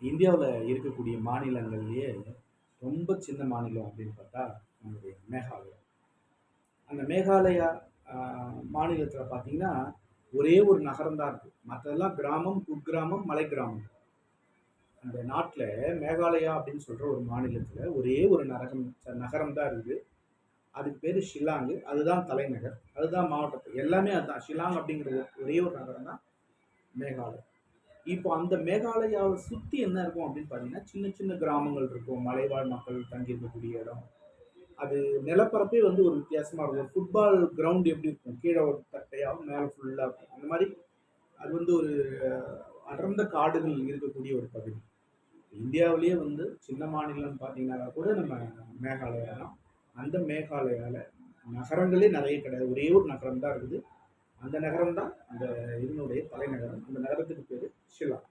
இந்தியாவில் இருக்கக்கூடிய மாநிலங்கள்லேயே ரொம்ப சின்ன மாநிலம் அப்படின்னு பார்த்தா நம்மளுடைய மேகாலயா. அந்த மேகாலயா மாநிலத்தில் பார்த்தீங்கன்னா ஒரே ஒரு நகரம் தான் இருக்குது. மற்றதெல்லாம் கிராமம், குக்கிராமம், மலை கிராமம். அந்த நாட்டில் மேகாலயா அப்படின்னு சொல்கிற ஒரு மாநிலத்தில் ஒரே ஒரு நகரம் தான் இருக்குது. அதுக்கு பேர் ஷில்லாங்கு. அதுதான் தலைநகர், அதுதான் மாவட்டத்தில் எல்லாமே அதுதான். ஷில்லாங் அப்படிங்கிற ஒரே ஒரு நகரம் தான் மேகாலயா. இப்போ அந்த மேகாலயாவை சுற்றி என்ன இருக்கும் அப்படின்னு பார்த்தீங்கன்னா சின்ன சின்ன கிராமங்கள் இருக்கும், மலைவாழ் மக்கள் தங்கியிருக்கக்கூடிய இடம். அது நிலப்பரப்பே வந்து ஒரு வித்தியாசமாக இருக்கும். ஒரு ஃபுட்பால் கிரவுண்ட் எப்படி இருக்கும், கீழே ஒரு தட்டையாகவும் மேலே ஃபுல்லாக இருக்கும், அந்த மாதிரி அது வந்து ஒரு அடர்ந்த காடுகள் இருக்கக்கூடிய ஒரு பகுதி. இந்தியாவிலேயே வந்து சின்ன மாநிலம்னு பார்த்தீங்கன்னா கூட நம்ம மேகாலயா தான். அந்த மேகாலயாவில் நகரங்களே நிறைய கிடையாது, ஒரே ஒரு நகரம் தான் இருக்குது. அந்த நகரம் தான் அந்த இதனுடைய தலைநகரம். அந்த நகரத்துக்கு பேர் ஷில்லாங்.